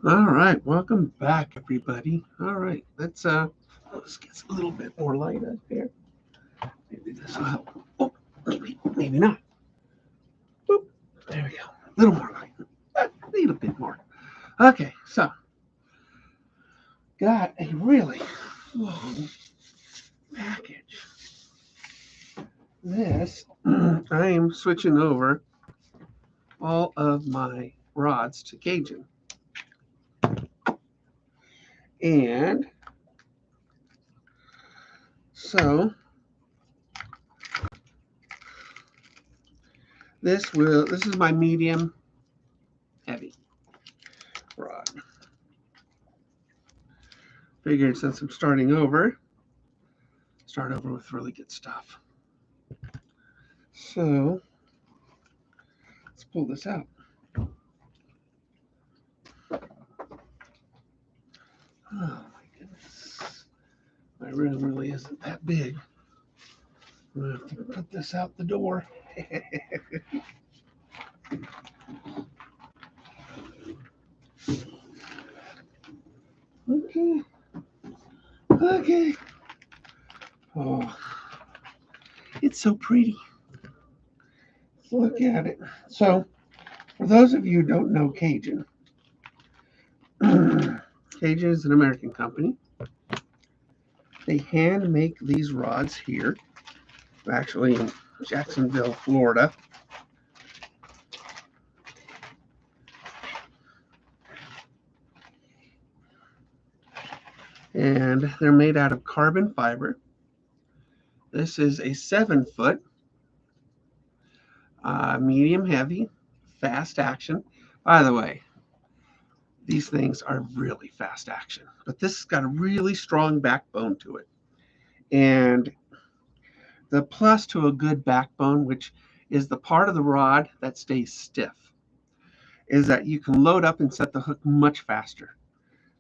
All right, welcome back, everybody. All right, let's get a little bit more light up here. Maybe this will help. Oh, maybe not. Boop. There we go. A little more light. A little bit more. Okay, so got a really long package. This I am switching over all of my rods to Cajun, and so this is my medium heavy rod. Figured since I'm starting over, start over with really good stuff. So let's pull this out. Oh my goodness. My room really isn't that big. I'm gonna have to put this out the door. Okay. Okay. Oh, it's so pretty. Look at it. So, for those of you who don't know Cajun, Cajun is an American company. They hand make these rods here, actually in Jacksonville, Florida. And they're made out of carbon fiber. This is a 7 foot, medium heavy, fast action. By the way, these things are really fast action, but this has got a really strong backbone to it. And the plus to a good backbone, which is the part of the rod that stays stiff, is that you can load up and set the hook much faster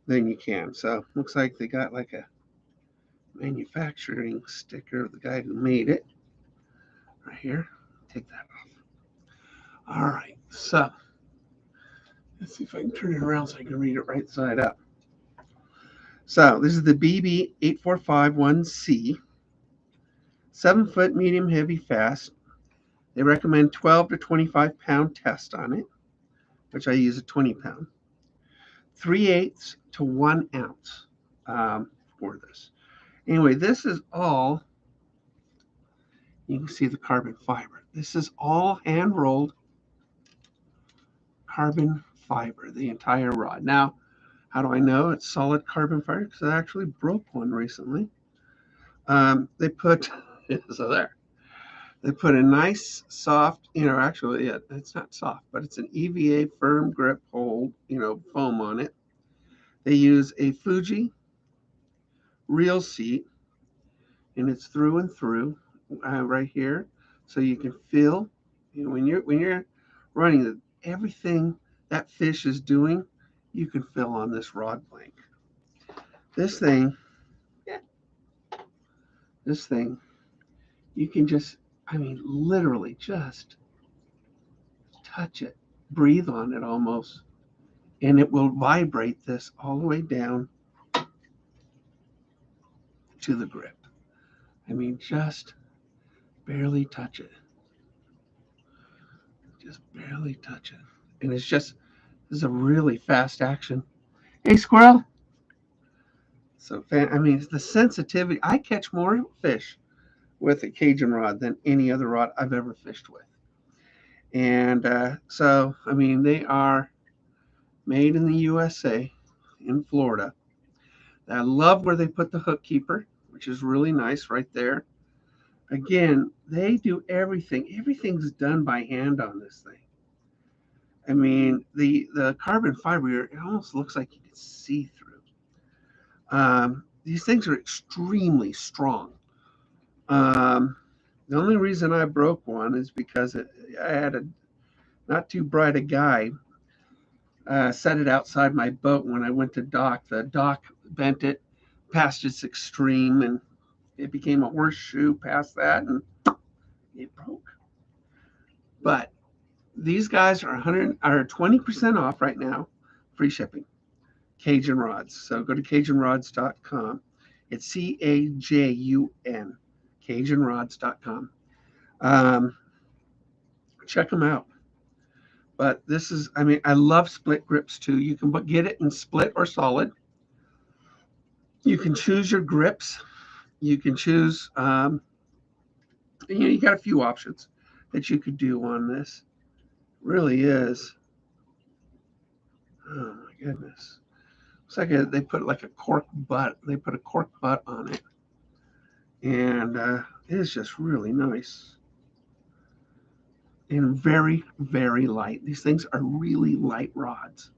than you can. So looks like they got like a manufacturing sticker of the guy who made it right here. Take that off. All right, so let's see if I can turn it around so I can read it right side up. So this is the BB8451C, 7 foot, medium, heavy, fast. They recommend 12 to 25 pound test on it, which I use a 20 pound. 3/8 to 1 ounce for this. Anyway, this is all, you can see the carbon fiber. This is all hand rolled carbon fiber, the entire rod. Now, how do I know it's solid carbon fiber? Because I actually broke one recently. They put, so there, they put a nice soft, actually it's not soft, but it's an EVA firm grip hold, foam on it. They use a Fuji reel seat, and it's through and through right here, so you can feel, when you're running everything that fish is doing, you can feel on this rod blank. This thing, yeah, this thing, you can just, literally just touch it, breathe on it almost, and it will vibrate this all the way down to the grip. Just barely touch it. Just barely touch it. And this is a really fast action. Hey, squirrel. So, the sensitivity, I catch more fish with a Cajun rod than any other rod I've ever fished with. And they are made in the USA, in Florida. I love where they put the hook keeper, which is really nice right there. Again, they do everything. Everything's done by hand on this thing. The carbon fiber, it almost looks like you can see through. These things are extremely strong. The only reason I broke one is because I had a not too bright a guy set it outside my boat when I went to dock. The dock bent it past its extreme, and it became a horseshoe past that, and it broke. But these guys are 20% off right now, free shipping. Cajun rods. So go to CajunRods.com. It's CAJUN, CajunRods.com. Check them out. But this is, I mean, I love split grips too. You can get it in split or solid. You can choose your grips. You can choose, you got a few options that you could do on this. Really is. Oh my goodness. Looks like they put like a cork butt. They put a cork butt on it. And it is just really nice. And very, very light. These things are really light rods.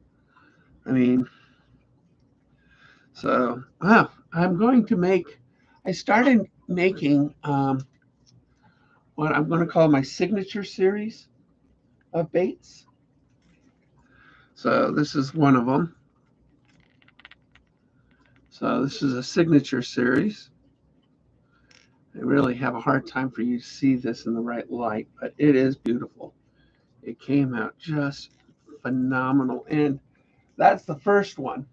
I mean, so, I'm going to make, I started making what I'm going to call my signature series of baits. So this is one of them. So this is a signature series. I really have a hard time for you to see this in the right light, but it is beautiful. It came out just phenomenal. And that's the first one.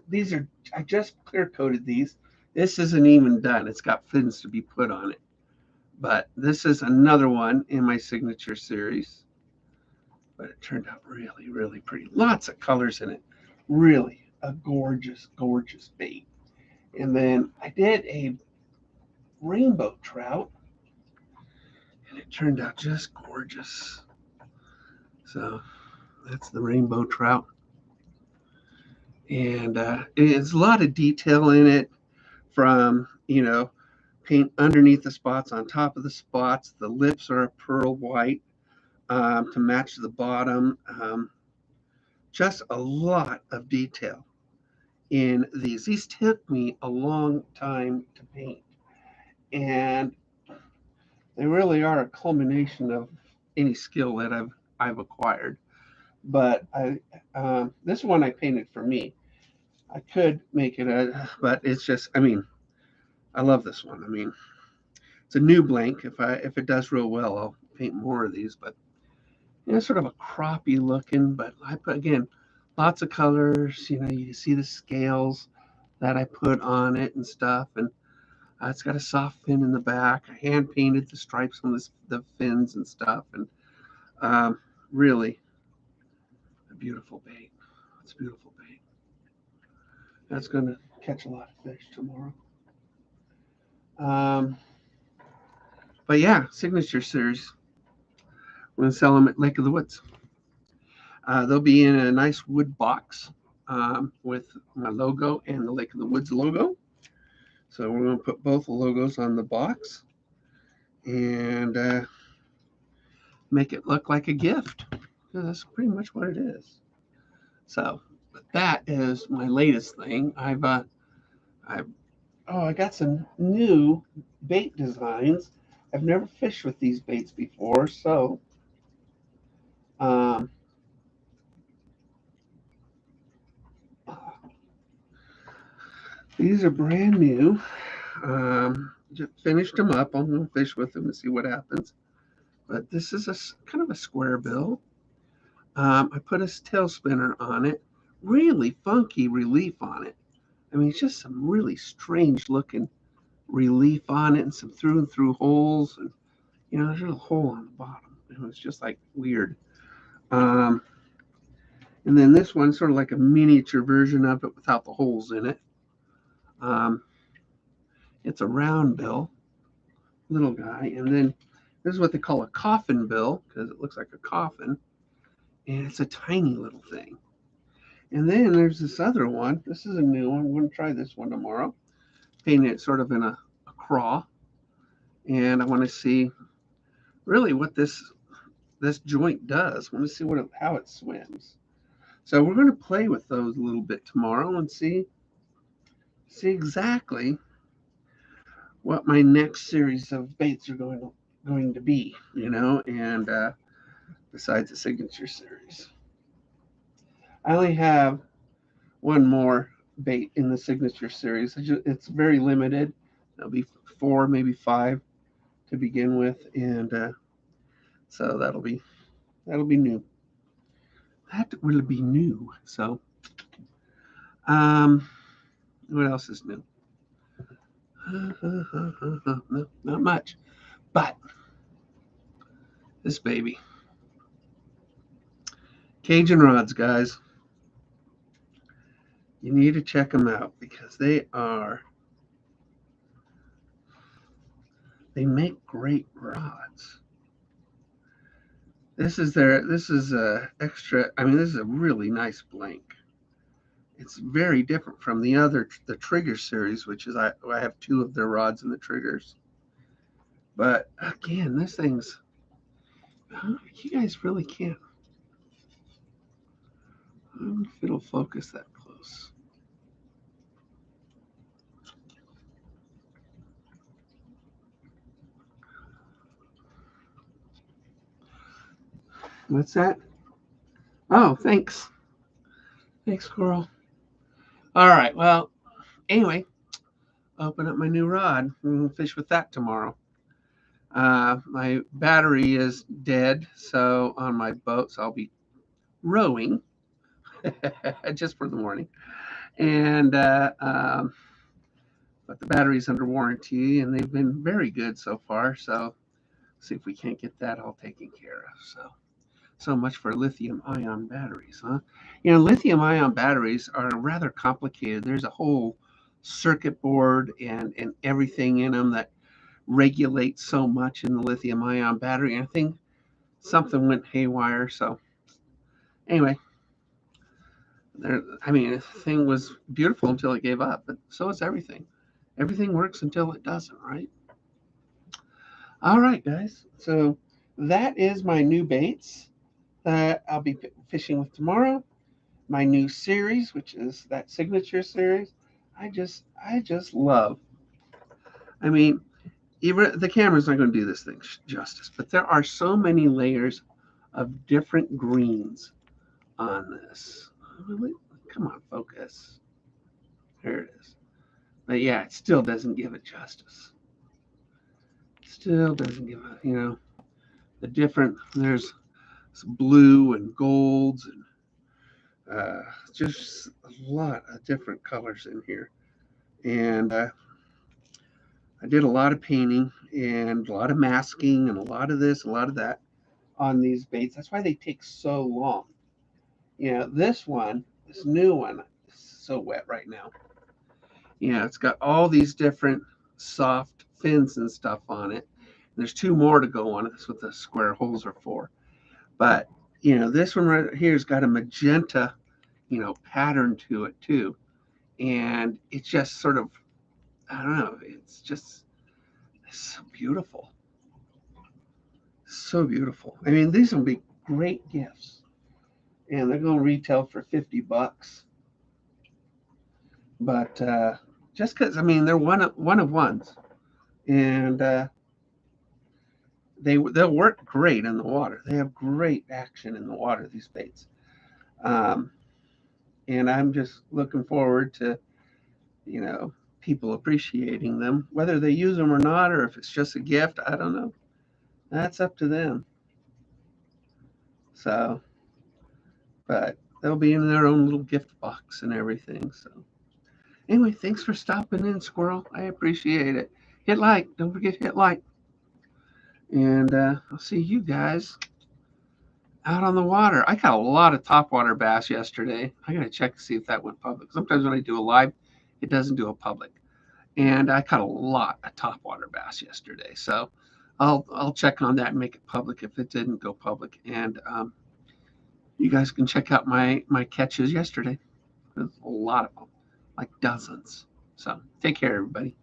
These are, I just clear coated these. This isn't even done. It's got fins to be put on it. But this is another one in my signature series. But it turned out really, really pretty. Lots of colors in it. Really a gorgeous, gorgeous bait. And then I did a rainbow trout, and it turned out just gorgeous. So that's the rainbow trout. And it's a lot of detail in it, from, paint underneath the spots, on top of the spots. The lips are a pearl white to match the bottom. Just a lot of detail in these. These took me a long time to paint, and they really are a culmination of any skill that I've acquired. But this one I painted for me. I could make it but it's just, I mean, I love this one. I mean, it's a new blank. If it does real well, I'll paint more of these. But sort of a crappie looking. But I put, again, lots of colors. You see the scales that I put on it and stuff, and it's got a soft fin in the back. I hand painted the stripes on the fins and stuff, and really a beautiful bait. It's a beautiful bait. That's going to catch a lot of fish tomorrow. But yeah, signature series. I'm going to sell them at Lake of the Woods. They'll be in a nice wood box with my logo and the Lake of the Woods logo. So we're going to put both logos on the box and make it look like a gift. That's pretty much what it is. So that is my latest thing. I got some new bait designs. I've never fished with these baits before, so these are brand new. Just finished them up. I'm going to fish with them and see what happens. But this is a kind of a square bill. I put a tail spinner on it. Really funky relief on it. I mean, it's just some really strange looking relief on it, and some through and through holes. And, there's a hole on the bottom. It was just like weird. And then this one's sort of like a miniature version of it without the holes in it. It's a round bill, little guy. And then this is what they call a coffin bill, because it looks like a coffin. And it's a tiny little thing. And then there's this other one. This is a new one. I'm going to try this one tomorrow. Paint it sort of in a craw. And I want to see really what this joint does. I want to see how it swims. So we're going to play with those a little bit tomorrow and see exactly what my next series of baits are going to be, and besides the signature series. I only have one more bait in the signature series. It's very limited. There'll be 4, maybe 5 to begin with, and so that'll be new. That will be new. So What else is new? No, not much. But this baby. Cajun rods, guys. You need to check them out because they make great rods. This is a extra, I mean, this is a really nice blank. It's very different from the Trigger series, which is I have two of their rods in the Triggers. But again, this thing's, you guys really can't. I don't know if it'll focus that close. What's that? Oh, thanks. Thanks, Coral. All right. Well, anyway, open up my new rod. We'll fish with that tomorrow. My battery is dead, so on my boat, so I'll be rowing just for the morning. And but the battery's under warranty, and they've been very good so far. So see if we can't get that all taken care of. So much for lithium-ion batteries, huh? You know, lithium-ion batteries are rather complicated. There's a whole circuit board and everything in them that regulates so much in the lithium-ion battery. And I think something went haywire. So anyway, I mean, the thing was beautiful until it gave up, but so is everything. Everything works until it doesn't, right? All right, guys. So that is my new baits that I'll be fishing with tomorrow. My new series, which is that signature series. I just love. I mean, even the camera's not going to do this thing justice, but there are so many layers of different greens on this. Really? Come on, focus. There it is. But yeah, it still doesn't give it justice. Still doesn't give it, the different, there's blue and golds and just a lot of different colors in here. And I did a lot of painting and a lot of masking and a lot of this, a lot of that on these baits. That's why they take so long. This new one, is so wet right now. It's got all these different soft fins and stuff on it. There's two more to go on it. That's what the square holes are for. But, this one right here's got a magenta, pattern to it too. And it's just sort of, I don't know, it's so beautiful. So beautiful. I mean, these will be great gifts. And they're going to retail for $50. But just because, I mean, they're one of ones. And they'll work great in the water. They have great action in the water, these baits. And I'm just looking forward to, people appreciating them. Whether they use them or not, or if it's just a gift, I don't know. That's up to them. So, but they'll be in their own little gift box and everything. So, anyway, thanks for stopping in, Squirrel. I appreciate it. Hit like. Don't forget to hit like. And I'll see you guys out on the water. I caught a lot of topwater bass yesterday. I got to check to see if that went public. Sometimes when I do a live, it doesn't do a public. And I caught a lot of topwater bass yesterday. So I'll check on that and make it public if it didn't go public. And you guys can check out my catches yesterday. There's a lot of them, like dozens. So take care, everybody.